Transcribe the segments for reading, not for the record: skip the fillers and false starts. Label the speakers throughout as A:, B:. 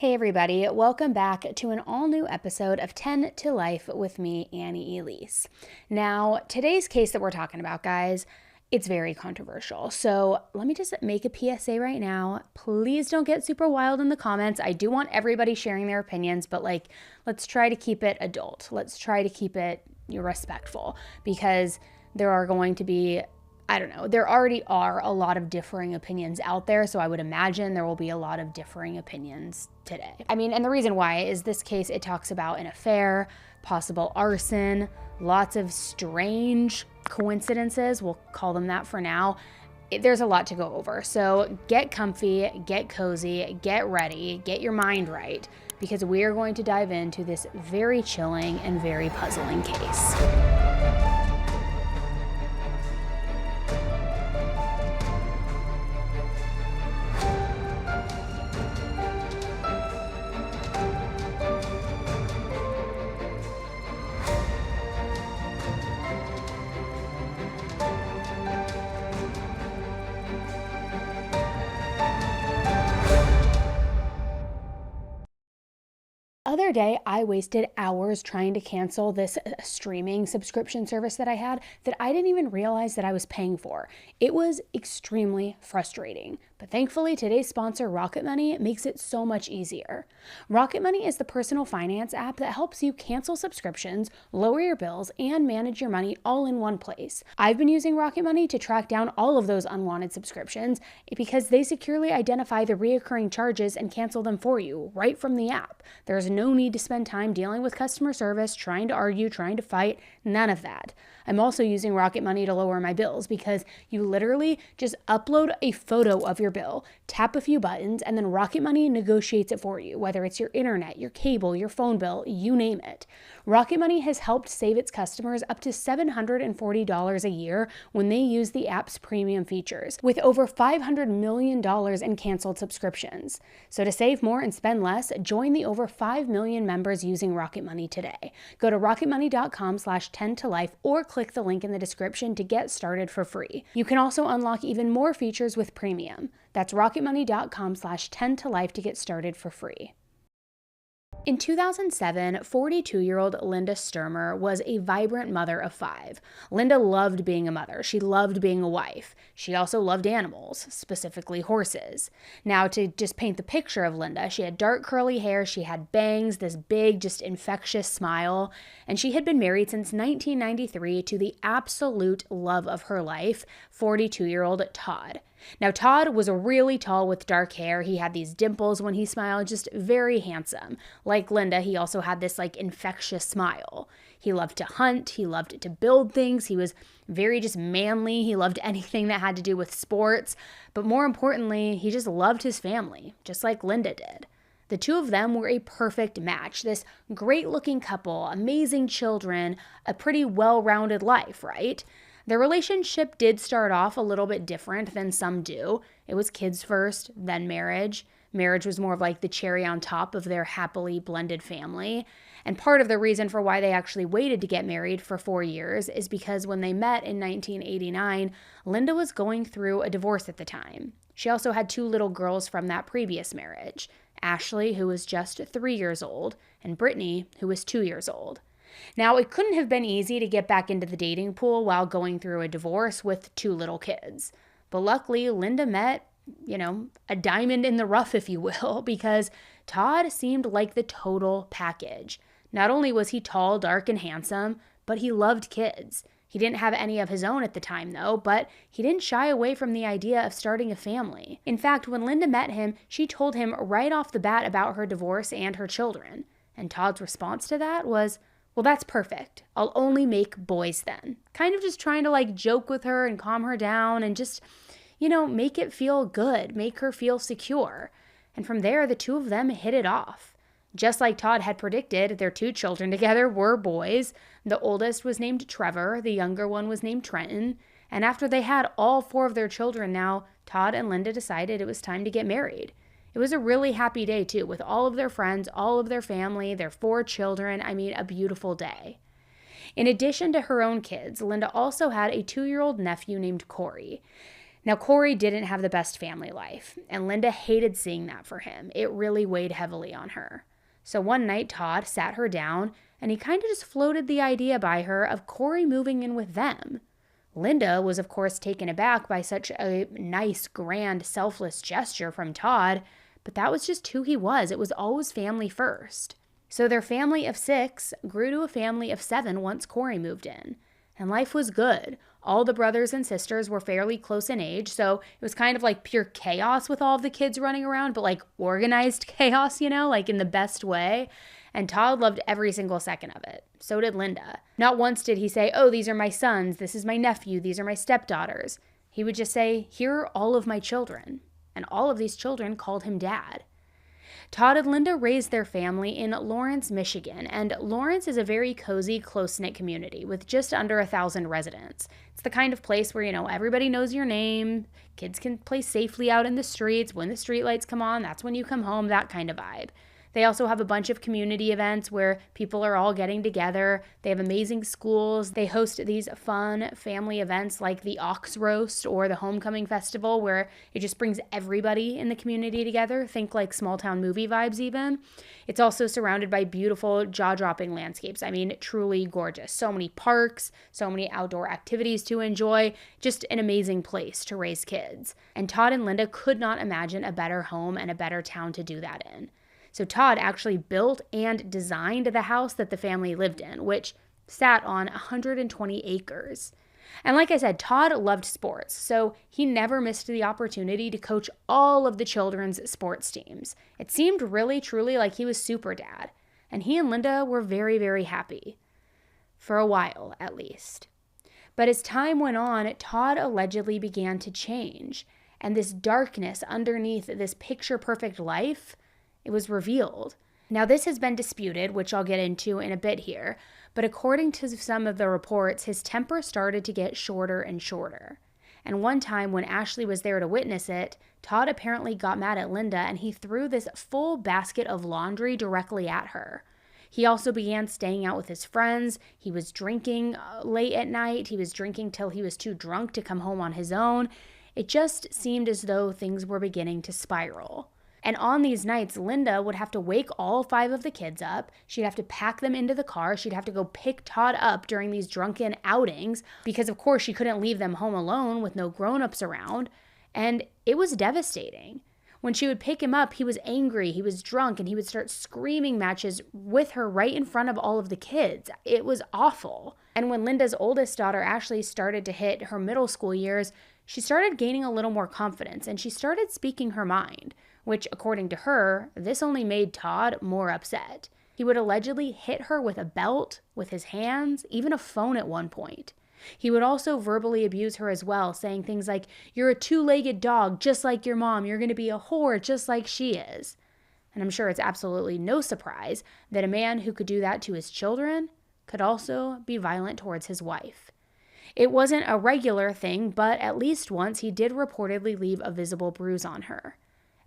A: Hey everybody, welcome back to an all-new episode of 10 to Life with me, Annie Elise. Now, today's case that we're talking about, guys, it's very controversial. So let me just make a PSA right now. Please don't get super wild in the comments. I do want everybody sharing their opinions, but let's try to keep it adult. Let's try to keep it respectful because there are going to be there already are a lot of differing opinions out there, so I would imagine there will be a lot of differing opinions today. And the reason why is this case, it talks about an affair, possible arson, lots of strange coincidences, we'll call them that for now. There's a lot to go over, so get comfy, get cozy, get ready, get your mind right, because we are going to dive into this very chilling and very puzzling case. Other day, I wasted hours trying to cancel this streaming subscription service that I had that I didn't even realize that I was paying for. It was extremely frustrating. But thankfully, today's sponsor, Rocket Money, makes it so much easier. Rocket Money is the personal finance app that helps you cancel subscriptions, lower your bills, and manage your money all in one place. I've been using Rocket Money to track down all of those unwanted subscriptions because they securely identify the reoccurring charges and cancel them for you right from the app. There's no need to spend time dealing with customer service, trying to argue, trying to fight, none of that. I'm also using Rocket Money to lower my bills because you literally just upload a photo of your bill, tap a few buttons, and then Rocket Money negotiates it for you, whether it's your internet, your cable, your phone bill, you name it. Rocket Money has helped save its customers up to $740 a year when they use the app's premium features, with over $500 million in canceled subscriptions. So to save more and spend less, join the over 5 million members using Rocket Money today. Go to rocketmoney.com/10tolife or click the link in the description to get started for free. You can also unlock even more features with premium. That's rocketmoney.com/10tolife to get started for free. In 2007, 42-year-old Linda Stermer was a vibrant mother of 5. Linda loved being a mother. She loved being a wife. She also loved animals, specifically horses. Now, to just paint the picture of Linda, she had dark curly hair, she had bangs, this big, just infectious smile, and she had been married since 1993 to the absolute love of her life, 42-year-old Todd. Now, Todd was really tall with dark hair. He had these dimples when he smiled, just very handsome. Like Linda, he also had this infectious smile. He loved to hunt. He loved to build things. He was very just manly. He loved anything that had to do with sports. But more importantly, he just loved his family, just like Linda did. The two of them were a perfect match. This great-looking couple, amazing children, a pretty well-rounded life, right? Their relationship did start off a little bit different than some do. It was kids first, then marriage. Marriage was more of the cherry on top of their happily blended family. And part of the reason for why they actually waited to get married for 4 years is because when they met in 1989, Linda was going through a divorce at the time. She also had 2 little girls from that previous marriage, Ashley, who was just 3 years old, and Brittany, who was 2 years old. Now, it couldn't have been easy to get back into the dating pool while going through a divorce with 2 little kids. But luckily, Linda met, a diamond in the rough, if you will, because Todd seemed like the total package. Not only was he tall, dark, and handsome, but he loved kids. He didn't have any of his own at the time, though, but he didn't shy away from the idea of starting a family. In fact, when Linda met him, she told him right off the bat about her divorce and her children. And Todd's response to that was, "Well, that's perfect. I'll only make boys then." Kind of just trying to joke with her and calm her down and just, make it feel good, make her feel secure. And from there, the two of them hit it off. Just like Todd had predicted, their 2 children together were boys. The oldest was named Trevor, the younger one was named Trenton. And after they had all 4 of their children now, Todd and Linda decided it was time to get married. It was a really happy day, too, with all of their friends, all of their family, their 4 children. A beautiful day. In addition to her own kids, Linda also had a 2-year-old nephew named Corey. Now, Corey didn't have the best family life, and Linda hated seeing that for him. It really weighed heavily on her. So one night, Todd sat her down, and he kind of just floated the idea by her of Corey moving in with them. Linda was, of course, taken aback by such a nice, grand, selfless gesture from Todd, but that was just who he was. It was always family first. So their family of 6 grew to a family of 7 once Corey moved in. And life was good. All the brothers and sisters were fairly close in age, so it was kind of like pure chaos with all of the kids running around, but like organized chaos, like in the best way. And Todd loved every single second of it. So did Linda. Not once did he say, "Oh, these are my sons, this is my nephew, these are my stepdaughters." He would just say, "Here are all of my children." And all of these children called him Dad. Todd and Linda raised their family in Lawrence, Michigan, and Lawrence is a very cozy, close-knit community with just under 1,000 residents. It's the kind of place where, everybody knows your name, kids can play safely out in the streets, when the streetlights come on, that's when you come home, that kind of vibe. They also have a bunch of community events where people are all getting together. They have amazing schools. They host these fun family events like the Ox Roast or the Homecoming Festival, where it just brings everybody in the community together. Think like small town movie vibes even. It's also surrounded by beautiful, jaw-dropping landscapes. I mean, truly gorgeous. So many parks, so many outdoor activities to enjoy. Just an amazing place to raise kids. And Todd and Linda could not imagine a better home and a better town to do that in. So Todd actually built and designed the house that the family lived in, which sat on 120 acres. And like I said, Todd loved sports, so he never missed the opportunity to coach all of the children's sports teams. It seemed really, truly like he was super dad. And he and Linda were very, very happy. For a while, at least. But as time went on, Todd allegedly began to change. And this darkness underneath this picture-perfect life, it was revealed. Now, this has been disputed, which I'll get into in a bit here, but according to some of the reports, his temper started to get shorter and shorter. And one time when Ashley was there to witness it, Todd apparently got mad at Linda and he threw this full basket of laundry directly at her. He also began staying out with his friends. He was drinking late at night. He was drinking till he was too drunk to come home on his own. It just seemed as though things were beginning to spiral. And on these nights, Linda would have to wake all 5 of the kids up. She'd have to pack them into the car. She'd have to go pick Todd up during these drunken outings because, of course, she couldn't leave them home alone with no grown-ups around. And it was devastating. When she would pick him up, he was angry, he was drunk, and he would start screaming matches with her right in front of all of the kids. It was awful. And when Linda's oldest daughter, Ashley, started to hit her middle school years, she started gaining a little more confidence, and she started speaking her mind. Which, according to her, this only made Todd more upset. He would allegedly hit her with a belt, with his hands, even a phone at one point. He would also verbally abuse her as well, saying things like, "You're a 2-legged dog, just like your mom. You're going to be a whore, just like she is." And I'm sure it's absolutely no surprise that a man who could do that to his children could also be violent towards his wife. It wasn't a regular thing, but at least once he did reportedly leave a visible bruise on her.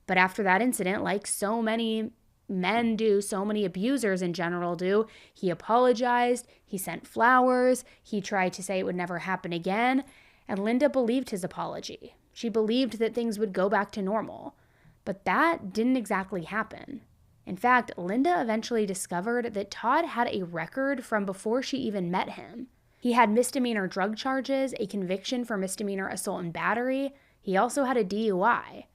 A: But after that incident, like so many men do, so many abusers in general do, he apologized, he sent flowers, he tried to say it would never happen again, and Linda believed his apology. She believed that things would go back to normal. But that didn't exactly happen. In fact, Linda eventually discovered that Todd had a record from before she even met him. He had misdemeanor drug charges, a conviction for misdemeanor assault and battery. He also had a DUI.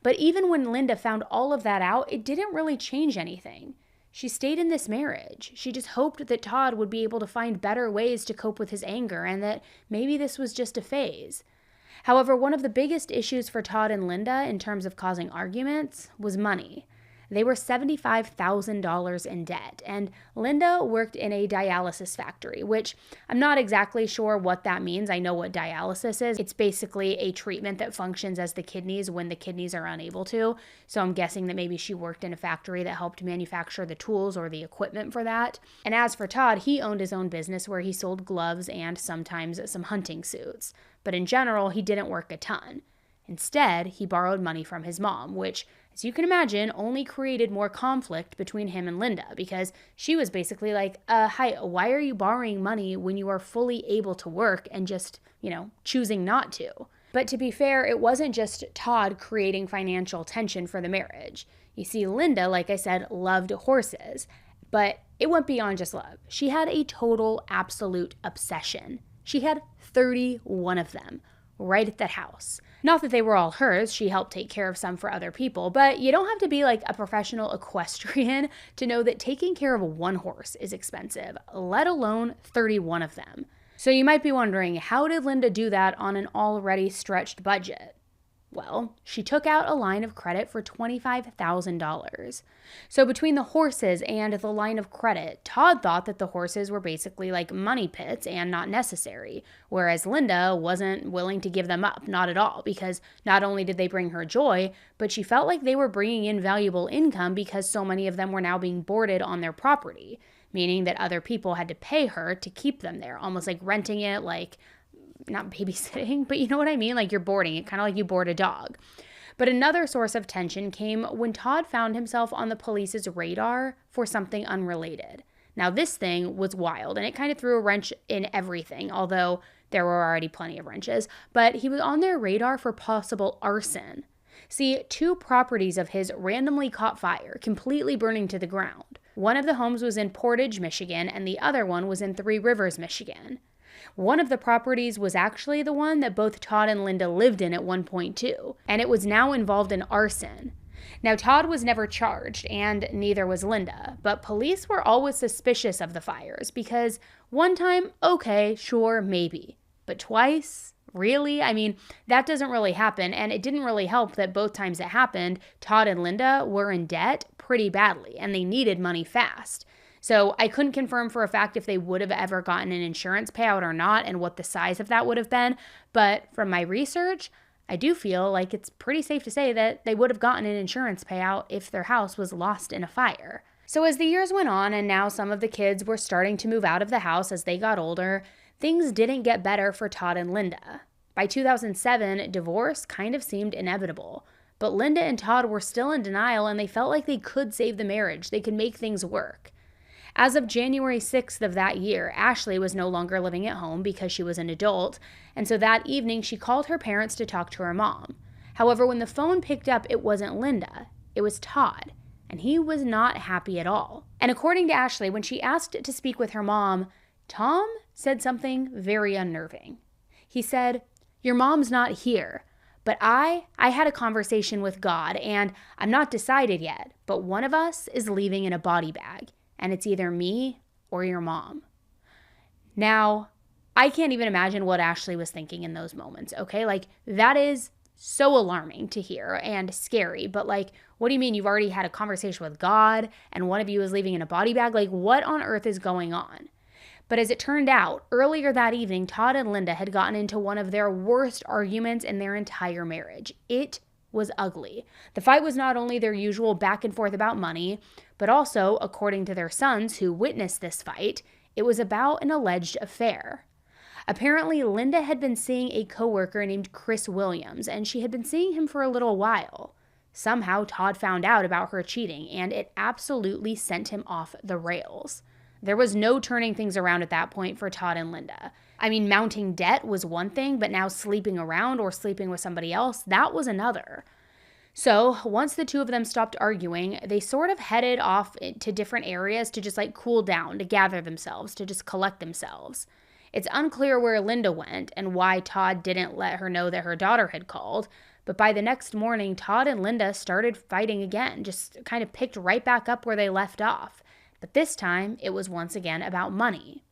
A: But even when Linda found all of that out, it didn't really change anything. She stayed in this marriage. She just hoped that Todd would be able to find better ways to cope with his anger and that maybe this was just a phase. However, one of the biggest issues for Todd and Linda in terms of causing arguments was money. They were $75,000 in debt, and Linda worked in a dialysis factory, which I'm not exactly sure what that means. I know what dialysis is. It's basically a treatment that functions as the kidneys when the kidneys are unable to. So I'm guessing that maybe she worked in a factory that helped manufacture the tools or the equipment for that. And as for Todd, he owned his own business where he sold gloves and sometimes some hunting suits. But in general, he didn't work a ton. Instead, he borrowed money from his mom, which, as you can imagine, only created more conflict between him and Linda because she was basically like, hi, why are you borrowing money when you are fully able to work and just, choosing not to? But to be fair, it wasn't just Todd creating financial tension for the marriage. You see, Linda, like I said, loved horses, but it went beyond just love. She had a total, absolute obsession. She had 31 of them right at that house. Not that they were all hers, she helped take care of some for other people, but you don't have to be like a professional equestrian to know that taking care of one horse is expensive, let alone 31 of them. So you might be wondering, how did Linda do that on an already stretched budget? Well, she took out a line of credit for $25,000. So between the horses and the line of credit, Todd thought that the horses were basically like money pits and not necessary, whereas Linda wasn't willing to give them up, not at all, because not only did they bring her joy, but she felt like they were bringing in valuable income because so many of them were now being boarded on their property, meaning that other people had to pay her to keep them there, almost like renting it, like not babysitting, but you know what I mean? Like you're boarding it, kind of like you board a dog. But another source of tension came when Todd found himself on the police's radar for something unrelated. Now, this thing was wild, and it kind of threw a wrench in everything, although there were already plenty of wrenches. But he was on their radar for possible arson. See, 2 properties of his randomly caught fire, completely burning to the ground. One of the homes was in Portage, Michigan, and the other one was in Three Rivers, Michigan. One of the properties was actually the one that both Todd and Linda lived in at one point too, and it was now involved in arson. Now, Todd was never charged, and neither was Linda, but police were always suspicious of the fires because one time, okay, sure, maybe, but twice? Really? I mean, that doesn't really happen, and it didn't really help that both times it happened, Todd and Linda were in debt pretty badly, and they needed money fast. So I couldn't confirm for a fact if they would have ever gotten an insurance payout or not and what the size of that would have been. But from my research, I do feel like it's pretty safe to say that they would have gotten an insurance payout if their house was lost in a fire. So as the years went on and now some of the kids were starting to move out of the house as they got older, things didn't get better for Todd and Linda. By 2007, divorce kind of seemed inevitable. But Linda and Todd were still in denial and they felt like they could save the marriage. They could make things work. As of January 6th of that year, Ashley was no longer living at home because she was an adult, and so that evening she called her parents to talk to her mom. However, when the phone picked up, it wasn't Linda, it was Todd, and he was not happy at all. And according to Ashley, when she asked to speak with her mom, Tom said something very unnerving. He said, "Your mom's not here, but I had a conversation with God, and I'm not decided yet, but one of us is leaving in a body bag. And it's either me or your mom." Now, I can't even imagine what Ashley was thinking in those moments, okay? Like, that is so alarming to hear and scary, but like, what do you mean you've already had a conversation with God and one of you is leaving in a body bag? Like, what on earth is going on? But as it turned out, earlier that evening, Todd and Linda had gotten into one of their worst arguments in their entire marriage. It was ugly. The fight was not only their usual back and forth about money, but also, according to their sons who witnessed this fight, it was about an alleged affair. Apparently, Linda had been seeing a coworker named Chris Williams, and she had been seeing him for a little while. Somehow, Todd found out about her cheating, and it absolutely sent him off the rails. There was no turning things around at that point for Todd and Linda. I mean, mounting debt was one thing, but now sleeping around or sleeping with somebody else, that was another. So once the two of them stopped arguing, they sort of headed off to different areas to just like cool down, to gather themselves, to just collect themselves. It's unclear where Linda went and why Todd didn't let her know that her daughter had called, but by the next morning, Todd and Linda started fighting again, just kind of picked right back up where they left off. But this time, it was once again about money.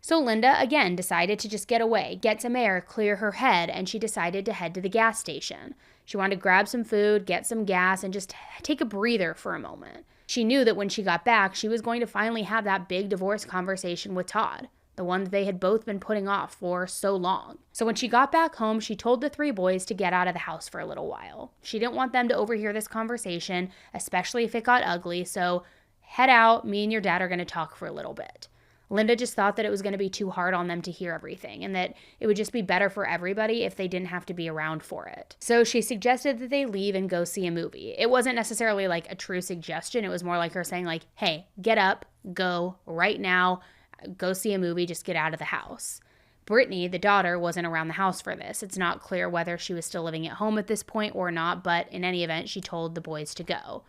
A: So Linda, again, decided to just get away, get some air, clear her head, and she decided to head to the gas station. She wanted to grab some food, get some gas, and just take a breather for a moment. She knew that when she got back, she was going to finally have that big divorce conversation with Todd, the one that they had both been putting off for so long. So when she got back home, she told the 3 boys to get out of the house for a little while. She didn't want them to overhear this conversation, especially if it got ugly, so head out, me and your dad are going to talk for a little bit. Linda just thought that it was going to be too hard on them to hear everything and that it would just be better for everybody if they didn't have to be around for it. So she suggested that they leave and go see a movie. It wasn't necessarily like a true suggestion. It was more like her saying like, hey, get up, go right now, go see a movie, just get out of the house. Brittany, the daughter, wasn't around the house for this. It's not clear whether she was still living at home at this point or not, but in any event, she told the boys to go.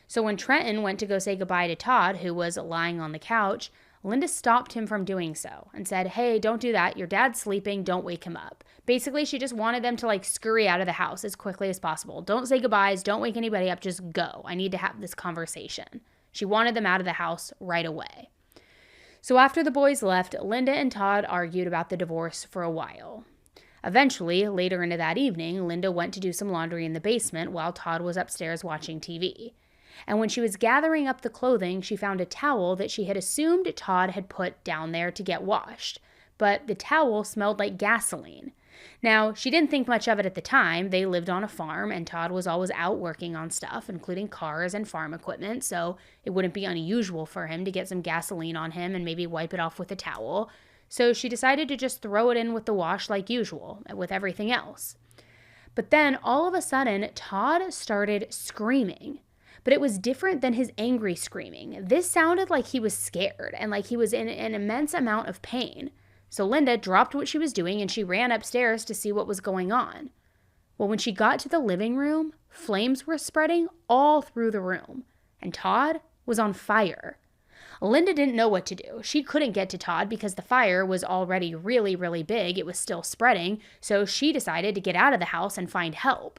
A: So when Trenton went to go say goodbye to Todd, who was lying on the couch, Linda stopped him from doing so and said, "Hey, don't do that. Your dad's sleeping. Don't wake him up." Basically, she just wanted them to scurry out of the house as quickly as possible. Don't say goodbyes. Don't wake anybody up. Just go. I need to have this conversation. She wanted them out of the house right away. So after the boys left, Linda and Todd argued about the divorce for a while. Eventually, later into that evening, Linda went to do some laundry in the basement while Todd was upstairs watching TV. And when she was gathering up the clothing, she found a towel that she had assumed Todd had put down there to get washed. But the towel smelled like gasoline. Now, she didn't think much of it at the time. They lived on a farm, and Todd was always out working on stuff, including cars and farm equipment, so it wouldn't be unusual for him to get some gasoline on him and maybe wipe it off with a towel. So she decided to just throw it in with the wash like usual, with everything else. But then, all of a sudden, Todd started screaming. But it was different than his angry screaming. This sounded like he was scared and like he was in an immense amount of pain. So Linda dropped what she was doing and she ran upstairs to see what was going on. Well, when she got to the living room, flames were spreading all through the room, and Todd was on fire. Linda didn't know what to do. She couldn't get to Todd because the fire was already really, really big. It was still spreading, so she decided to get out of the house and find help.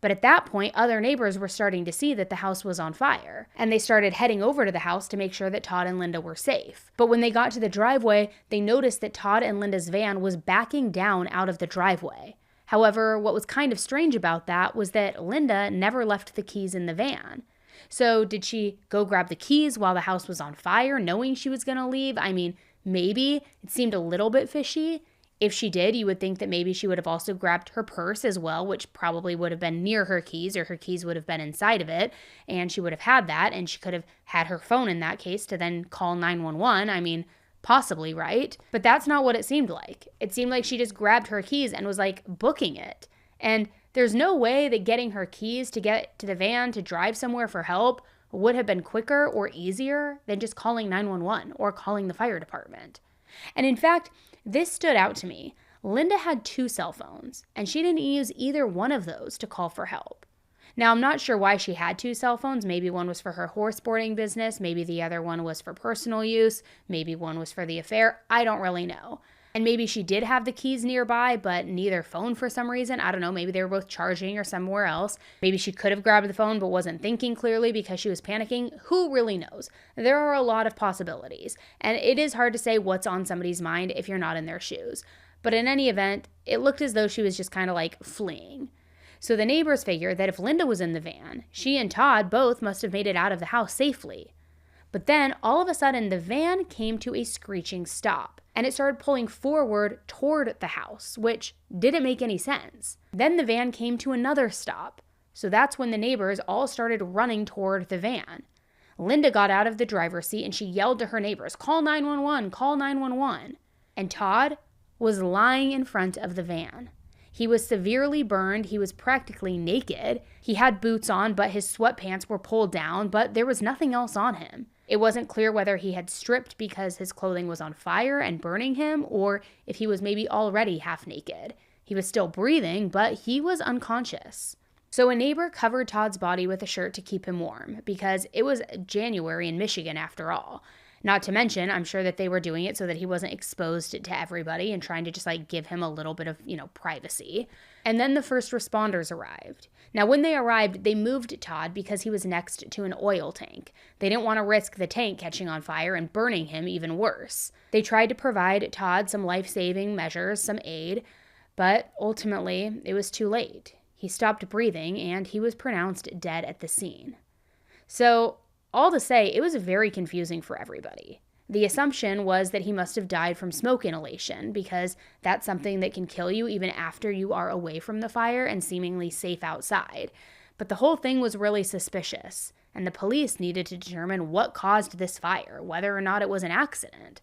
A: But at that point, other neighbors were starting to see that the house was on fire, and they started heading over to the house to make sure that Todd and Linda were safe. But when they got to the driveway, they noticed that Todd and Linda's van was backing down out of the driveway. However, what was kind of strange about that was that Linda never left the keys in the van. So did she go grab the keys while the house was on fire, knowing she was going to leave? I mean, maybe. It seemed a little bit fishy. If she did, you would think that maybe she would have also grabbed her purse as well, which probably would have been near her keys, or her keys would have been inside of it, and she would have had that, and she could have had her phone in that case to then call 911. I mean, possibly, right? But that's not what it seemed like. It seemed like she just grabbed her keys and was booking it. And there's no way that getting her keys to get to the van to drive somewhere for help would have been quicker or easier than just calling 911 or calling the fire department. And in fact, this stood out to me. Linda had 2 cell phones, and she didn't use either one of those to call for help. Now, I'm not sure why she had 2 cell phones. Maybe one was for her horse boarding business. Maybe the other one was for personal use. Maybe one was for the affair. I don't really know. And maybe she did have the keys nearby, but neither phone for some reason. I don't know. Maybe they were both charging or somewhere else. Maybe she could have grabbed the phone but wasn't thinking clearly because she was panicking. Who really knows? There are a lot of possibilities. And it is hard to say what's on somebody's mind if you're not in their shoes. But in any event, it looked as though she was just kind of fleeing. So the neighbors figured that if Linda was in the van, she and Todd both must have made it out of the house safely. But then, all of a sudden, the van came to a screeching stop, and it started pulling forward toward the house, which didn't make any sense. Then the van came to another stop, so that's when the neighbors all started running toward the van. Linda got out of the driver's seat and she yelled to her neighbors, "Call 911, call 911. And Todd was lying in front of the van. He was severely burned. He was practically naked. He had boots on, but his sweatpants were pulled down, but there was nothing else on him. It wasn't clear whether he had stripped because his clothing was on fire and burning him, or if he was maybe already half naked. He was still breathing, but he was unconscious. So a neighbor covered Todd's body with a shirt to keep him warm, because it was January in Michigan after all. Not to mention, I'm sure that they were doing it so that he wasn't exposed to everybody and trying to just give him a little bit of, privacy. And then the first responders arrived. Now, when they arrived, they moved Todd because he was next to an oil tank. They didn't want to risk the tank catching on fire and burning him even worse. They tried to provide Todd some life-saving measures, some aid, but ultimately it was too late. He stopped breathing and he was pronounced dead at the scene. So, all to say, it was very confusing for everybody. The assumption was that he must have died from smoke inhalation because that's something that can kill you even after you are away from the fire and seemingly safe outside. But the whole thing was really suspicious, and the police needed to determine what caused this fire, whether or not it was an accident.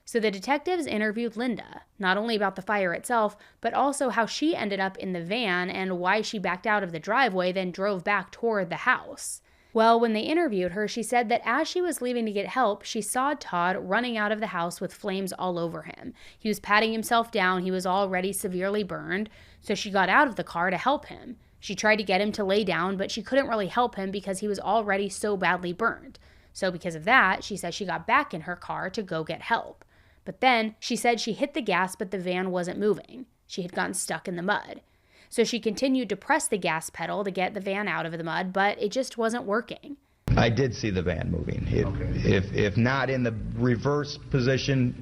A: So the detectives interviewed Linda, not only about the fire itself, but also how she ended up in the van and why she backed out of the driveway, then drove back toward the house. Well, when they interviewed her, she said that as she was leaving to get help, she saw Todd running out of the house with flames all over him. He was patting himself down. He was already severely burned, so she got out of the car to help him. She tried to get him to lay down, but she couldn't really help him because he was already so badly burned. So because of that, she said she got back in her car to go get help. But then she said she hit the gas, but the van wasn't moving. She had gotten stuck in the mud. So she continued to press the gas pedal to get the van out of the mud, but it just wasn't working.
B: I did see the van moving. If not in the reverse position,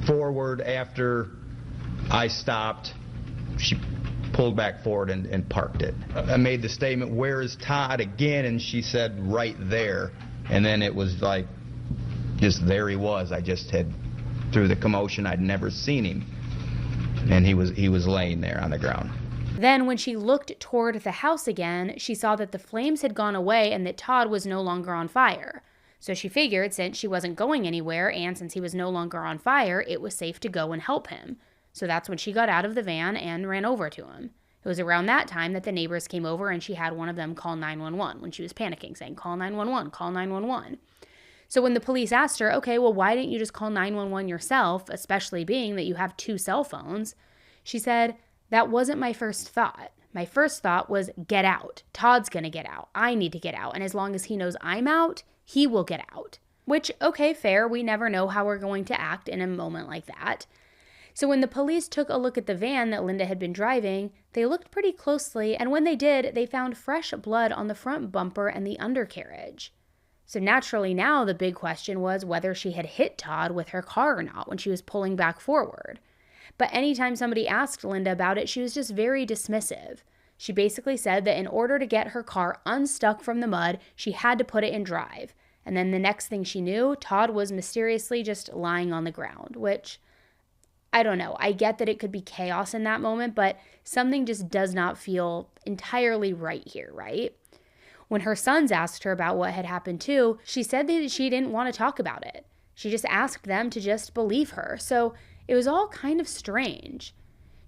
B: forward after I stopped, she pulled back forward and parked it. I made the statement, "Where is Todd?" again, and she said, "Right there." And then it was like, just there he was. I just had, through the commotion, I'd never seen him. And he was laying there on the ground.
A: Then when she looked toward the house again, she saw that the flames had gone away and that Todd was no longer on fire. So she figured since she wasn't going anywhere and since he was no longer on fire, it was safe to go and help him. So that's when she got out of the van and ran over to him. It was around that time that the neighbors came over and she had one of them call 911 when she was panicking, saying, "Call 911, call 911. So when the police asked her, "Okay, well, why didn't you just call 911 yourself, especially being that you have 2 cell phones?" She said, "That wasn't my first thought. My first thought was get out. Todd's going to get out. I need to get out. And as long as he knows I'm out, he will get out." Which, okay, fair. We never know how we're going to act in a moment like that. So when the police took a look at the van that Linda had been driving, they looked pretty closely, and when they did, they found fresh blood on the front bumper and the undercarriage. So naturally now the big question was whether she had hit Todd with her car or not when she was pulling back forward. But anytime somebody asked Linda about it, she was just very dismissive. She basically said that in order to get her car unstuck from the mud, she had to put it in drive. And then the next thing she knew, Todd was mysteriously just lying on the ground, which, I don't know. I get that it could be chaos in that moment, but something just does not feel entirely right here, right? When her sons asked her about what had happened too, she said that she didn't want to talk about it. She just asked them to just believe her. So it was all kind of strange.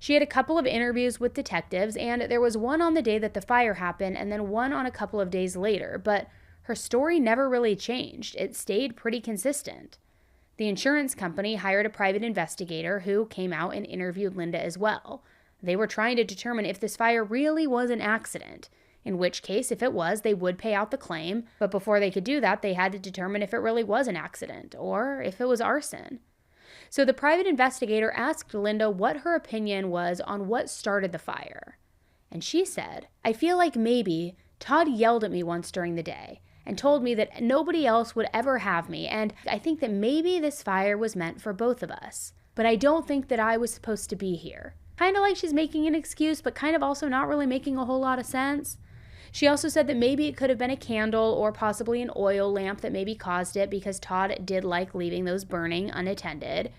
A: She had a couple of interviews with detectives, and there was one on the day that the fire happened and then one on a couple of days later, but her story never really changed. It stayed pretty consistent. The insurance company hired a private investigator who came out and interviewed Linda as well. They were trying to determine if this fire really was an accident, in which case, if it was, they would pay out the claim, but before they could do that, they had to determine if it really was an accident or if it was arson. So the private investigator asked Linda what her opinion was on what started the fire. And she said, "I feel like maybe Todd yelled at me once during the day and told me that nobody else would ever have me, and I think that maybe this fire was meant for both of us. But I don't think that I was supposed to be here." Kind of like she's making an excuse, but kind of also not really making a whole lot of sense. She also said that maybe it could have been a candle or possibly an oil lamp that maybe caused it because Todd did like leaving those burning unattended.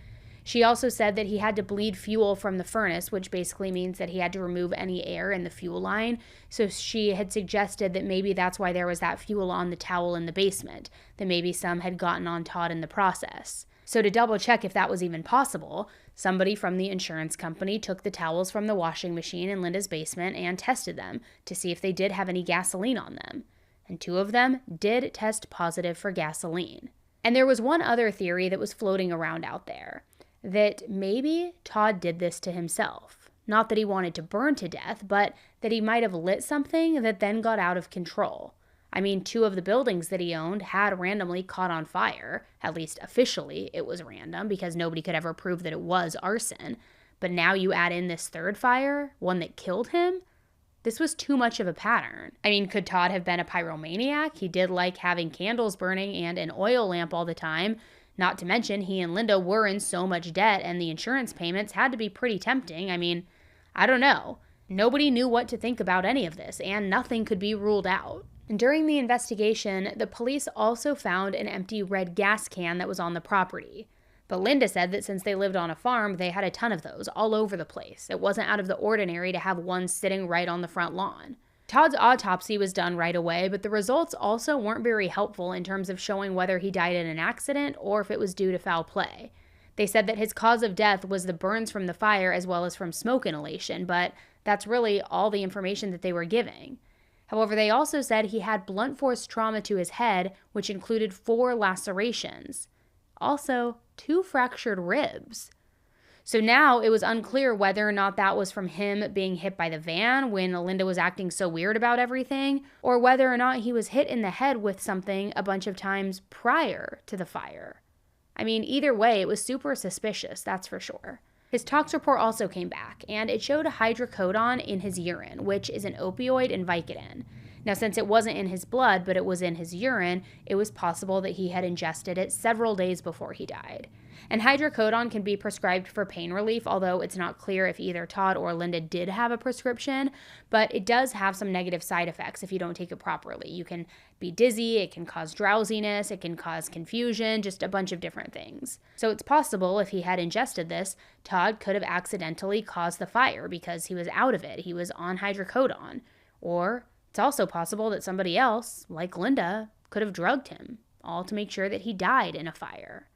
A: She also said that he had to bleed fuel from the furnace, which basically means that he had to remove any air in the fuel line. So she had suggested that maybe that's why there was that fuel on the towel in the basement, that maybe some had gotten on Todd in the process. So to double check if that was even possible, somebody from the insurance company took the towels from the washing machine in Linda's basement and tested them to see if they did have any gasoline on them. And 2 of them did test positive for gasoline. And there was one other theory that was floating around out there, that maybe Todd did this to himself. Not that he wanted to burn to death, but that he might have lit something that then got out of control. I mean, 2 of the buildings that he owned had randomly caught on fire. At least officially it was random because nobody could ever prove that it was arson. But now you add in this 3rd fire, one that killed him? This was too much of a pattern. I mean, could Todd have been a pyromaniac? He did like having candles burning and an oil lamp all the time. Not to mention, he and Linda were in so much debt and the insurance payments had to be pretty tempting. I mean, I don't know. Nobody knew what to think about any of this, and nothing could be ruled out. And during the investigation, the police also found an empty red gas can that was on the property. But Linda said that since they lived on a farm, they had a ton of those all over the place. It wasn't out of the ordinary to have one sitting right on the front lawn. Todd's autopsy was done right away, but the results also weren't very helpful in terms of showing whether he died in an accident or if it was due to foul play. They said that his cause of death was the burns from the fire as well as from smoke inhalation, but that's really all the information that they were giving. However, they also said he had blunt force trauma to his head, which included 4 lacerations. Also, 2 fractured ribs. So now it was unclear whether or not that was from him being hit by the van when Linda was acting so weird about everything, or whether or not he was hit in the head with something a bunch of times prior to the fire. I mean, either way, it was super suspicious, that's for sure. His tox report also came back, and it showed hydrocodone in his urine, which is an opioid and Vicodin. Now, since it wasn't in his blood, but it was in his urine, it was possible that he had ingested it several days before he died. And hydrocodone can be prescribed for pain relief, although it's not clear if either Todd or Linda did have a prescription, but it does have some negative side effects if you don't take it properly. You can be dizzy, it can cause drowsiness, it can cause confusion, just a bunch of different things. So it's possible if he had ingested this, Todd could have accidentally caused the fire because he was out of it, he was on hydrocodone. Or it's also possible that somebody else, like Linda, could have drugged him, all to make sure that he died in a fire.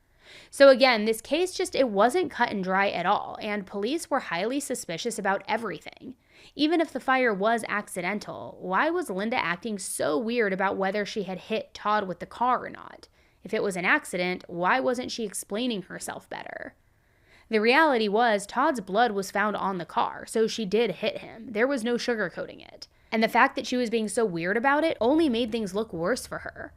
A: So again, this case it wasn't cut and dry at all, and police were highly suspicious about everything. Even if the fire was accidental, why was Linda acting so weird about whether she had hit Todd with the car or not? If it was an accident, why wasn't she explaining herself better? The reality was Todd's blood was found on the car, so she did hit him. There was no sugarcoating it. And the fact that she was being so weird about it only made things look worse for her.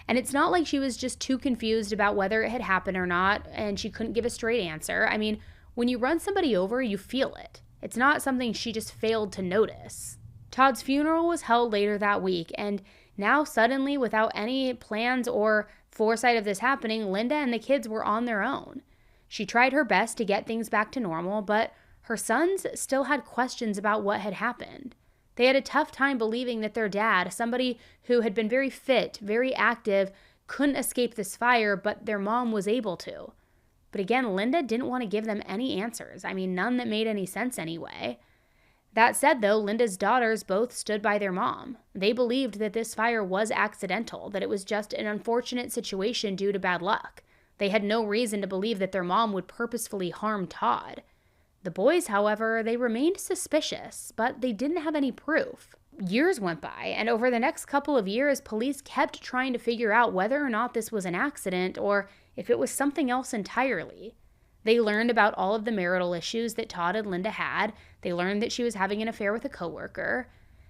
A: And it's not like she was just too confused about whether it had happened or not, and she couldn't give a straight answer. I mean, when you run somebody over, you feel it. It's not something she just failed to notice. Todd's funeral was held later that week, and now suddenly, without any plans or foresight of this happening, Linda and the kids were on their own. She tried her best to get things back to normal, but her sons still had questions about what had happened. They had a tough time believing that their dad, somebody who had been very fit, very active, couldn't escape this fire, but their mom was able to. But again, Linda didn't want to give them any answers. I mean, none that made any sense anyway. That said, though, Linda's daughters both stood by their mom. They believed that this fire was accidental, that it was just an unfortunate situation due to bad luck. They had no reason to believe that their mom would purposefully harm Todd. The boys, however, they remained suspicious, but they didn't have any proof. Years went by, and over the next couple of years, police kept trying to figure out whether or not this was an accident or if it was something else entirely. They learned about all of the marital issues that Todd and Linda had. They learned that she was having an affair with a coworker.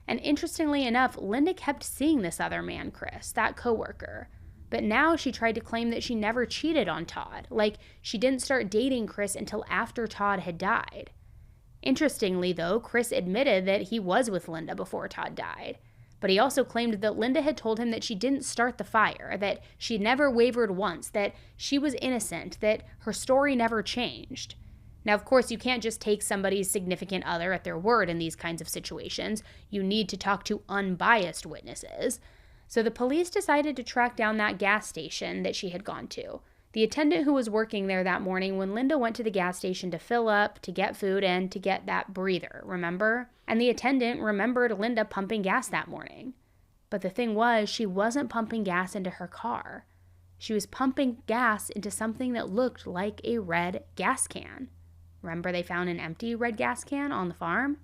A: And interestingly enough, Linda kept seeing this other man, Chris, that coworker. But now she tried to claim that she never cheated on Todd, like she didn't start dating Chris until after Todd had died. Interestingly, though, Chris admitted that he was with Linda before Todd died. But he also claimed that Linda had told him that she didn't start the fire, that she never wavered once, that she was innocent, that her story never changed. Now, of course, you can't just take somebody's significant other at their word in these kinds of situations. You need to talk to unbiased witnesses. So the police decided to track down that gas station that she had gone to. The attendant who was working there that morning when Linda went to the gas station to fill up, to get food, and to get that breather, remember? And the attendant remembered Linda pumping gas that morning. But the thing was, she wasn't pumping gas into her car. She was pumping gas into something that looked like a red gas can. Remember they found an empty red gas can on the farm?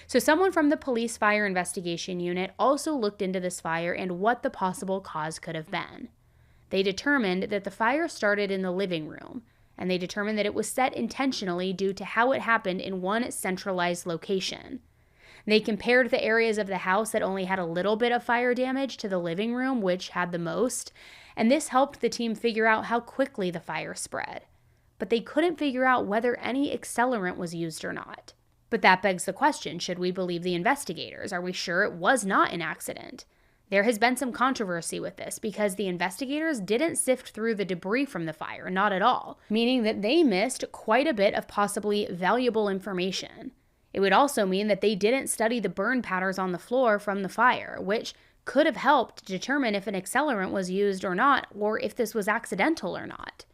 A: So someone from the police fire investigation unit also looked into this fire and what the possible cause could have been. They determined that the fire started in the living room, and they determined that it was set intentionally due to how it happened in one centralized location. They compared the areas of the house that only had a little bit of fire damage to the living room, which had the most, and this helped the team figure out how quickly the fire spread. But they couldn't figure out whether any accelerant was used or not. But that begs the question, should we believe the investigators? Are we sure it was not an accident? There has been some controversy with this because the investigators didn't sift through the debris from the fire, not at all, meaning that they missed quite a bit of possibly valuable information. It would also mean that they didn't study the burn patterns on the floor from the fire, which could have helped determine if an accelerant was used or not, or if this was accidental or not.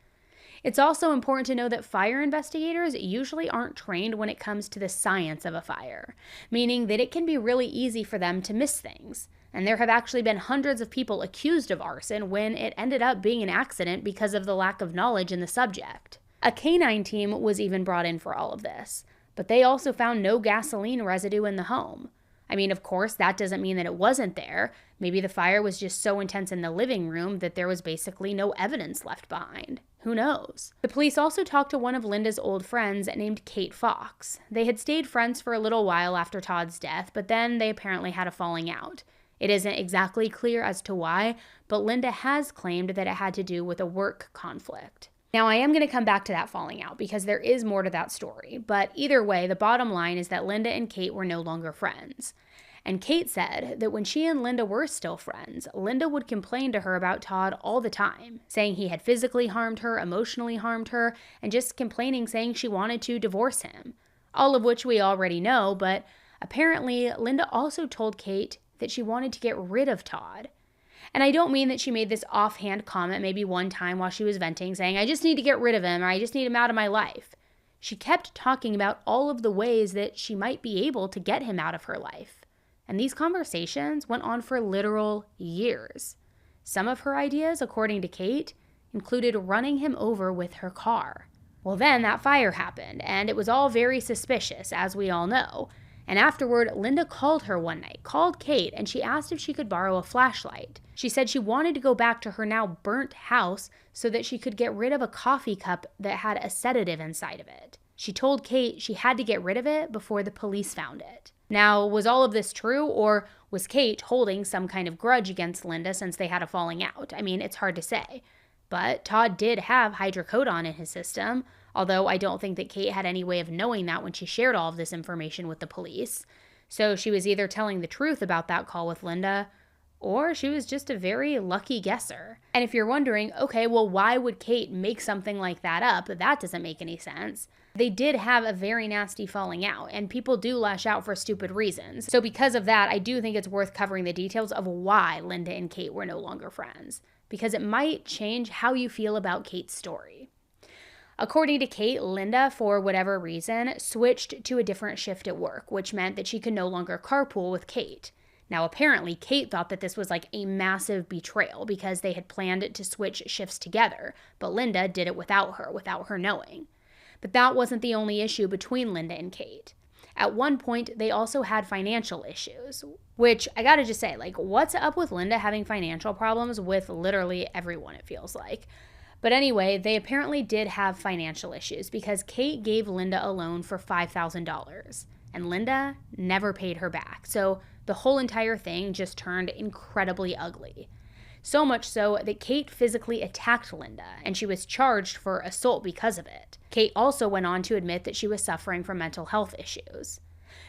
A: It's also important to know that fire investigators usually aren't trained when it comes to the science of a fire, meaning that it can be really easy for them to miss things. And there have actually been hundreds of people accused of arson when it ended up being an accident because of the lack of knowledge in the subject. A canine team was even brought in for all of this, but they also found no gasoline residue in the home. I mean, of course, that doesn't mean that it wasn't there. Maybe the fire was just so intense in the living room that there was basically no evidence left behind. Who knows? The police also talked to one of Linda's old friends named Kate Fox. They had stayed friends for a little while after Todd's death, but then they apparently had a falling out. It isn't exactly clear as to why, but Linda has claimed that it had to do with a work conflict. Now, I am going to come back to that falling out because there is more to that story, but either way, the bottom line is that Linda and Kate were no longer friends. And Kate said that when she and Linda were still friends, Linda would complain to her about Todd all the time, saying he had physically harmed her, emotionally harmed her, and just complaining, saying she wanted to divorce him. All of which we already know, but apparently Linda also told Kate that she wanted to get rid of Todd. And I don't mean that she made this offhand comment maybe one time while she was venting, saying, I just need to get rid of him, or I just need him out of my life. She kept talking about all of the ways that she might be able to get him out of her life. And these conversations went on for literal years. Some of her ideas, according to Kate, included running him over with her car. Well, then that fire happened, and it was all very suspicious, as we all know. And afterward, Linda called her one night, called Kate, and she asked if she could borrow a flashlight. She said she wanted to go back to her now burnt house so that she could get rid of a coffee cup that had a sedative inside of it. She told Kate she had to get rid of it before the police found it. Now, was all of this true, or was Kate holding some kind of grudge against Linda since they had a falling out? I mean, it's hard to say. But Todd did have hydrocodone in his system, although I don't think that Kate had any way of knowing that when she shared all of this information with the police. So she was either telling the truth about that call with Linda, or she was just a very lucky guesser. And if you're wondering, okay, well, why would Kate make something like that up? That doesn't make any sense. They did have a very nasty falling out, and people do lash out for stupid reasons. So because of that, I do think it's worth covering the details of why Linda and Kate were no longer friends, because it might change how you feel about Kate's story. According to Kate, Linda, for whatever reason, switched to a different shift at work, which meant that she could no longer carpool with Kate. Now, apparently, Kate thought that this was like a massive betrayal because they had planned to switch shifts together, but Linda did it without her knowing. But that wasn't the only issue between Linda and Kate. At one point, they also had financial issues, which I gotta just say, like, what's up with Linda having financial problems with literally everyone, it feels like. But anyway, they apparently did have financial issues because Kate gave Linda a loan for $5,000, and Linda never paid her back. So the whole entire thing just turned incredibly ugly. So much so that Kate physically attacked Linda, and she was charged for assault because of it. Kate also went on to admit that she was suffering from mental health issues.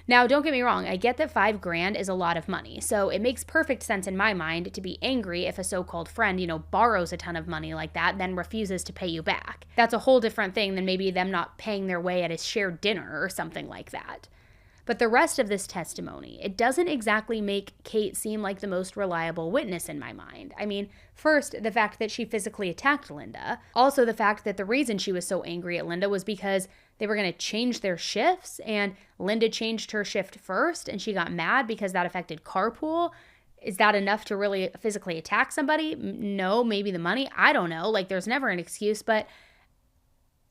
A: Now, don't get me wrong, I get that $5,000 is a lot of money, so it makes perfect sense in my mind to be angry if a so-called friend, borrows a ton of money like that, then refuses to pay you back. That's a whole different thing than maybe them not paying their way at a shared dinner or something like that. But the rest of this testimony, it doesn't exactly make Kate seem like the most reliable witness in my mind. I mean, first, the fact that she physically attacked Linda. Also, the fact that the reason she was so angry at Linda was because they were going to change their shifts, and Linda changed her shift first, and she got mad because that affected carpool. Is that enough to really physically attack somebody? No, maybe the money. I don't know. Like, there's never an excuse, but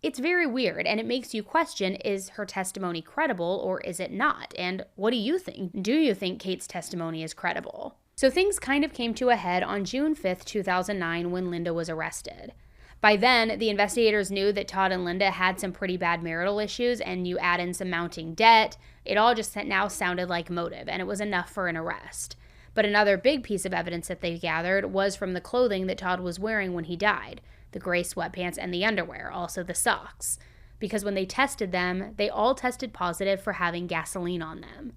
A: it's very weird, and it makes you question, is her testimony credible or is it not? And what do you think? Do you think Kate's testimony is credible? So things kind of came to a head on June 5th, 2009 when Linda was arrested. By then, the investigators knew that Todd and Linda had some pretty bad marital issues, and you add in some mounting debt, it all just now sounded like motive, and it was enough for an arrest. But another big piece of evidence that they gathered was from the clothing that Todd was wearing when he died. The gray sweatpants and the underwear, also the socks. Because when they tested them, they all tested positive for having gasoline on them.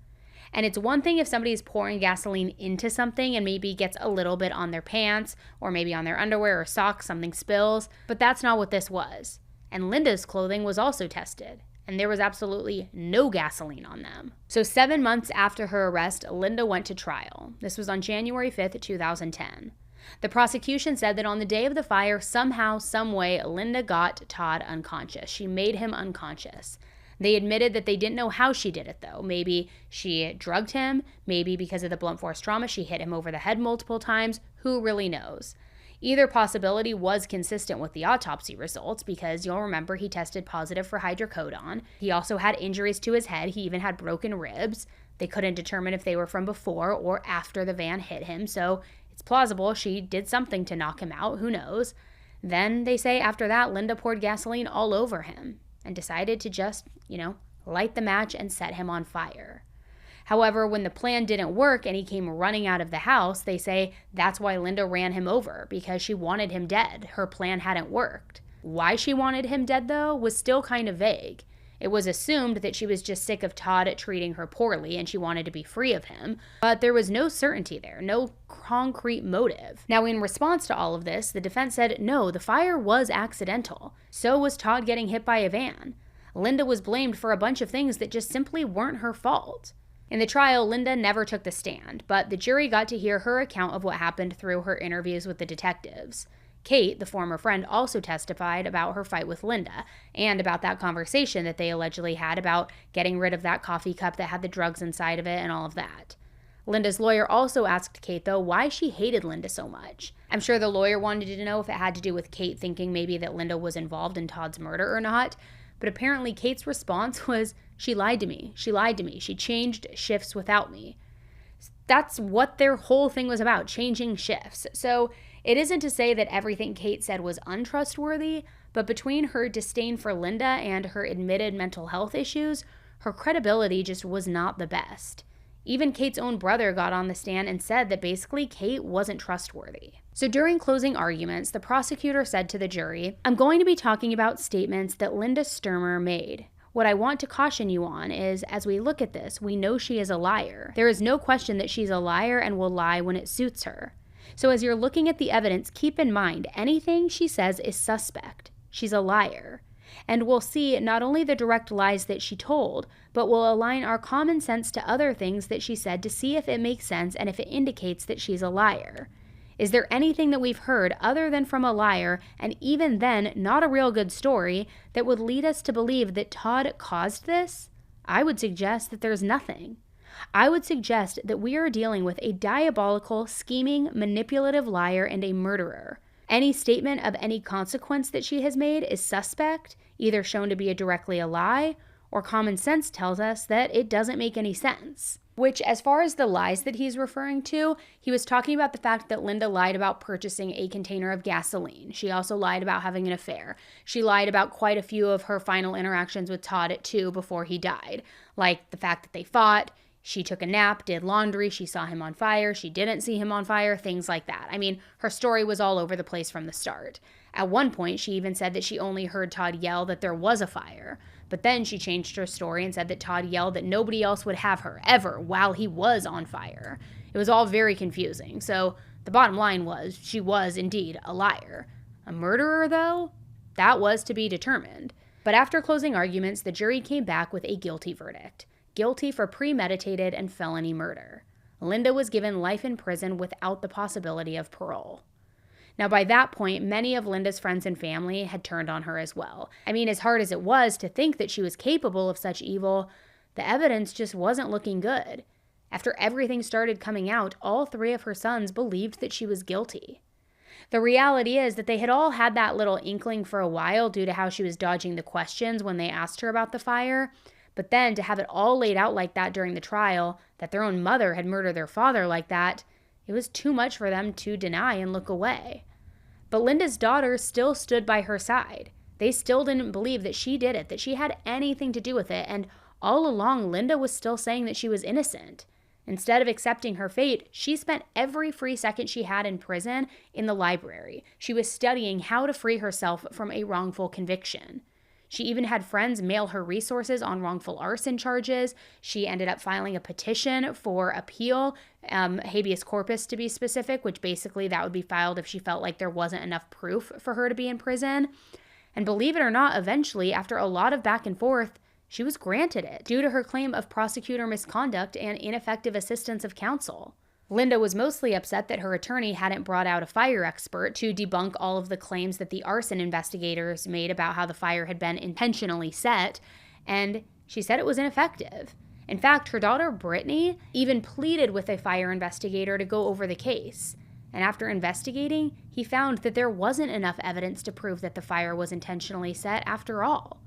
A: And it's one thing if somebody is pouring gasoline into something and maybe gets a little bit on their pants or maybe on their underwear or socks, something spills, but that's not what this was. And Linda's clothing was also tested, and there was absolutely no gasoline on them. So 7 months after her arrest, Linda went to trial. This was on January 5th, 2010. The prosecution said that on the day of the fire, somehow, someway, Linda got Todd unconscious. She made him unconscious. They admitted that they didn't know how she did it, though. Maybe she drugged him. Maybe because of the blunt force trauma, she hit him over the head multiple times. Who really knows? Either possibility was consistent with the autopsy results because you'll remember he tested positive for hydrocodone. He also had injuries to his head. He even had broken ribs. They couldn't determine if they were from before or after the van hit him, so it's plausible she did something to knock him out, who knows. Then they say after that, Linda poured gasoline all over him and decided to just, light the match and set him on fire. However, when the plan didn't work and he came running out of the house, they say that's why Linda ran him over, because she wanted him dead. Her plan hadn't worked. Why she wanted him dead, though, was still kind of vague. It was assumed that she was just sick of Todd treating her poorly and she wanted to be free of him, but there was no certainty there, no concrete motive. Now, in response to all of this, the defense said no, the fire was accidental. So was Todd getting hit by a van. Linda was blamed for a bunch of things that just simply weren't her fault. In the trial, Linda never took the stand, but the jury got to hear her account of what happened through her interviews with the detectives. Kate, the former friend, also testified about her fight with Linda and about that conversation that they allegedly had about getting rid of that coffee cup that had the drugs inside of it and all of that. Linda's lawyer also asked Kate, though, why she hated Linda so much. I'm sure the lawyer wanted to know if it had to do with Kate thinking maybe that Linda was involved in Todd's murder or not, but apparently Kate's response was, she lied to me. She lied to me. She changed shifts without me. That's what their whole thing was about, changing shifts. So it isn't to say that everything Kate said was untrustworthy, but between her disdain for Linda and her admitted mental health issues, her credibility just was not the best. Even Kate's own brother got on the stand and said that basically Kate wasn't trustworthy. So during closing arguments, the prosecutor said to the jury, I'm going to be talking about statements that Linda Stermer made. What I want to caution you on is, as we look at this, we know she is a liar. There is no question that she's a liar and will lie when it suits her. So as you're looking at the evidence, keep in mind, anything she says is suspect. She's a liar. And we'll see not only the direct lies that she told, but we'll align our common sense to other things that she said to see if it makes sense and if it indicates that she's a liar. Is there anything that we've heard other than from a liar, and even then not a real good story, that would lead us to believe that Todd caused this? I would suggest that there's nothing. I would suggest that we are dealing with a diabolical, scheming, manipulative liar and a murderer. Any statement of any consequence that she has made is suspect, either shown to be directly a lie, or common sense tells us that it doesn't make any sense. Which, as far as the lies that he's referring to, he was talking about the fact that Linda lied about purchasing a container of gasoline. She also lied about having an affair. She lied about quite a few of her final interactions with Todd at 2 before he died, like the fact that they fought, she took a nap, did laundry, she saw him on fire, she didn't see him on fire, things like that. I mean, her story was all over the place from the start. At one point, she even said that she only heard Todd yell that there was a fire. But then she changed her story and said that Todd yelled that nobody else would have her, ever, while he was on fire. It was all very confusing. So the bottom line was, she was indeed a liar. A murderer, though? That was to be determined. But after closing arguments, the jury came back with a guilty verdict. Guilty for premeditated and felony murder. Linda was given life in prison without the possibility of parole. Now, by that point, many of Linda's friends and family had turned on her as well. I mean, as hard as it was to think that she was capable of such evil, the evidence just wasn't looking good. After everything started coming out, all 3 of her sons believed that she was guilty. The reality is that they had all had that little inkling for a while due to how she was dodging the questions when they asked her about the fire, but then to have it all laid out like that during the trial, that their own mother had murdered their father like that, it was too much for them to deny and look away. But Linda's daughters still stood by her side. They still didn't believe that she did it, that she had anything to do with it, and all along Linda was still saying that she was innocent. Instead of accepting her fate, she spent every free second she had in prison in the library. She was studying how to free herself from a wrongful conviction. She even had friends mail her resources on wrongful arson charges. She ended up filing a petition for appeal, habeas corpus to be specific, which basically that would be filed if she felt like there wasn't enough proof for her to be in prison. And believe it or not, eventually, after a lot of back and forth, she was granted it due to her claim of prosecutor misconduct and ineffective assistance of counsel. Linda was mostly upset that her attorney hadn't brought out a fire expert to debunk all of the claims that the arson investigators made about how the fire had been intentionally set, and she said it was ineffective. In fact, her daughter Brittany even pleaded with a fire investigator to go over the case. And after investigating, he found that there wasn't enough evidence to prove that the fire was intentionally set after all.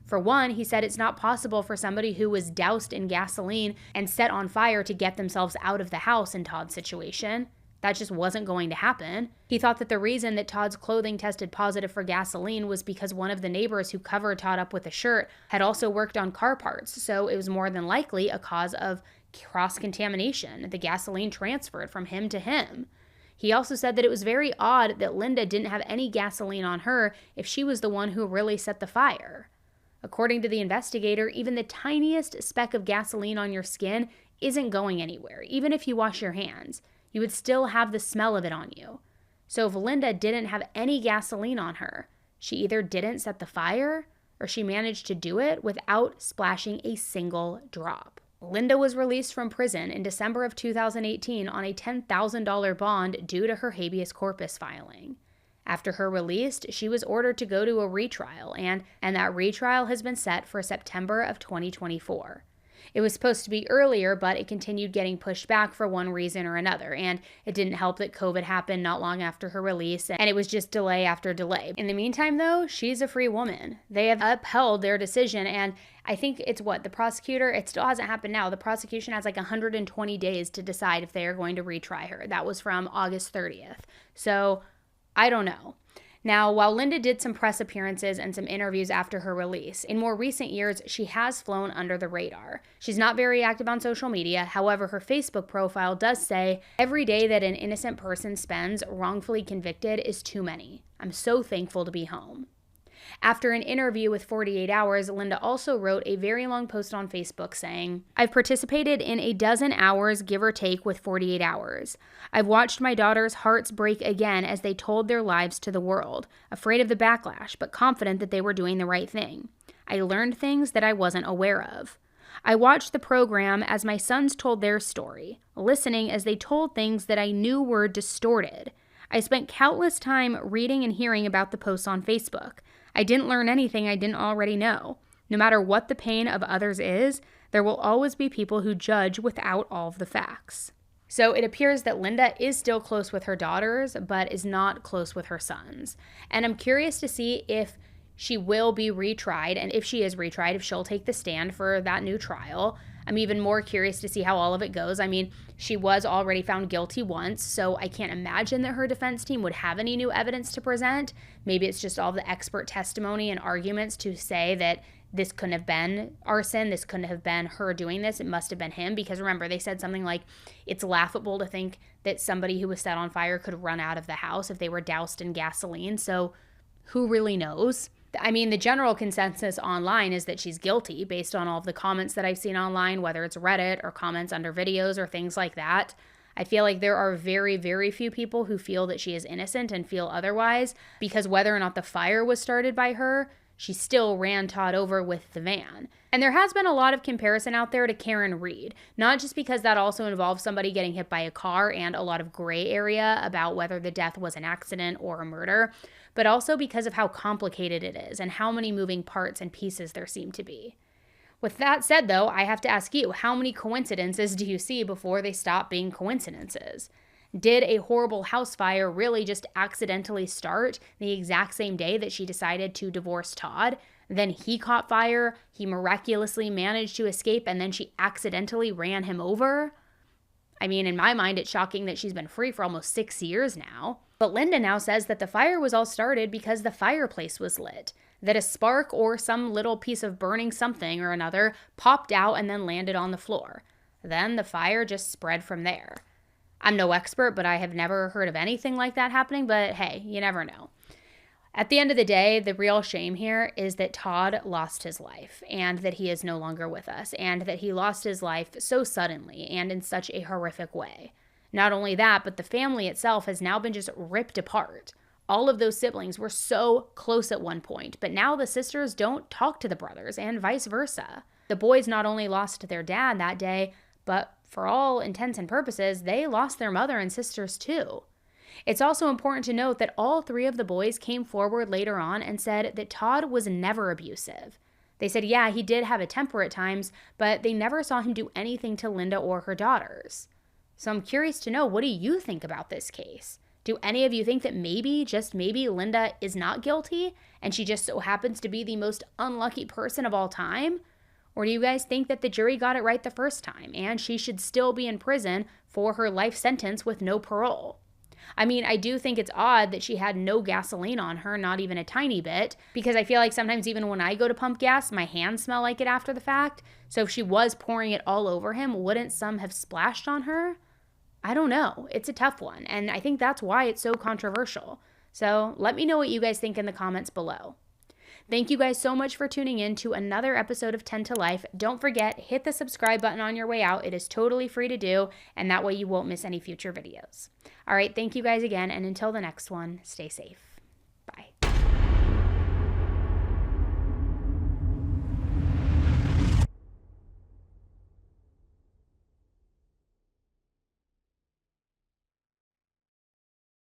A: For one, he said it's not possible for somebody who was doused in gasoline and set on fire to get themselves out of the house in Todd's situation. That just wasn't going to happen. He thought that the reason that Todd's clothing tested positive for gasoline was because one of the neighbors who covered Todd up with a shirt had also worked on car parts, so it was more than likely a cause of cross-contamination. The gasoline transferred from him to him. He also said that it was very odd that Linda didn't have any gasoline on her if she was the one who really set the fire. According to the investigator, even the tiniest speck of gasoline on your skin isn't going anywhere, even if you wash your hands. You would still have the smell of it on you. So if Linda didn't have any gasoline on her, she either didn't set the fire or she managed to do it without splashing a single drop. Linda was released from prison in December of 2018 on a $10,000 bond due to her habeas corpus filing. After her release, she was ordered to go to a retrial, and that retrial has been set for September of 2024. It was supposed to be earlier, but it continued getting pushed back for one reason or another, and it didn't help that COVID happened not long after her release, and it was just delay after delay. In the meantime, though, she's a free woman. They have upheld their decision, and I think it's the prosecutor, it still hasn't happened now. The prosecution has 120 days to decide if they are going to retry her. That was from August 30th. So I don't know. Now, while Linda did some press appearances and some interviews after her release, in more recent years, she has flown under the radar. She's not very active on social media. However, her Facebook profile does say, "Every day that an innocent person spends wrongfully convicted is too many. I'm so thankful to be home." After an interview with 48 Hours, Linda also wrote a very long post on Facebook saying, "I've participated in a dozen hours, give or take, with 48 Hours. I've watched my daughters' hearts break again as they told their lives to the world, afraid of the backlash, but confident that they were doing the right thing. I learned things that I wasn't aware of. I watched the program as my sons told their story, listening as they told things that I knew were distorted. I spent countless time reading and hearing about the posts on Facebook. I didn't learn anything I didn't already know. No matter what the pain of others is, there will always be people who judge without all of the facts." So it appears that Linda is still close with her daughters, but is not close with her sons. And I'm curious to see if she will be retried, and if she is retried, if she'll take the stand for that new trial. I'm even more curious to see how all of it goes. I mean, she was already found guilty once, so I can't imagine that her defense team would have any new evidence to present. Maybe it's just all the expert testimony and arguments to say that this couldn't have been arson, this couldn't have been her doing this, it must have been him. Because remember, they said something like, it's laughable to think that somebody who was set on fire could run out of the house if they were doused in gasoline, so who really knows? I mean, the general consensus online is that she's guilty based on all of the comments that I've seen online, whether it's Reddit or comments under videos or things like that. I feel like there are very, very few people who feel that she is innocent and feel otherwise, because whether or not the fire was started by her, she still ran Todd over with the van. And there has been a lot of comparison out there to Karen Reed, not just because that also involves somebody getting hit by a car and a lot of gray area about whether the death was an accident or a murder, but also because of how complicated it is and how many moving parts and pieces there seem to be. With that said, though, I have to ask you, how many coincidences do you see before they stop being coincidences? Did a horrible house fire really just accidentally start the exact same day that she decided to divorce Todd? Then he caught fire, he miraculously managed to escape, and then she accidentally ran him over? I mean, in my mind, it's shocking that she's been free for almost 6 years now. But Linda now says that the fire was all started because the fireplace was lit, that a spark or some little piece of burning something or another popped out and then landed on the floor. Then the fire just spread from there. I'm no expert, but I have never heard of anything like that happening, but hey, you never know. At the end of the day, the real shame here is that Todd lost his life and that he is no longer with us, and that he lost his life so suddenly and in such a horrific way. Not only that, but the family itself has now been just ripped apart. All of those siblings were so close at one point, but now the sisters don't talk to the brothers and vice versa. The boys not only lost their dad that day, but for all intents and purposes, they lost their mother and sisters too. It's also important to note that all 3 of the boys came forward later on and said that Todd was never abusive. They said, yeah, he did have a temper at times, but they never saw him do anything to Linda or her daughters. So I'm curious to know, what do you think about this case? Do any of you think that maybe, just maybe, Linda is not guilty and she just so happens to be the most unlucky person of all time? Or do you guys think that the jury got it right the first time and she should still be in prison for her life sentence with no parole? I mean, I do think it's odd that she had no gasoline on her, not even a tiny bit, because I feel like sometimes even when I go to pump gas, my hands smell like it after the fact. So if she was pouring it all over him, wouldn't some have splashed on her? I don't know. It's a tough one, and I think that's why it's so controversial. So let me know what you guys think in the comments below. Thank you guys so much for tuning in to another episode of 10 to Life. Don't forget, hit the subscribe button on your way out. It is totally free to do, and that way you won't miss any future videos. All right, thank you guys again, and until the next one, stay safe.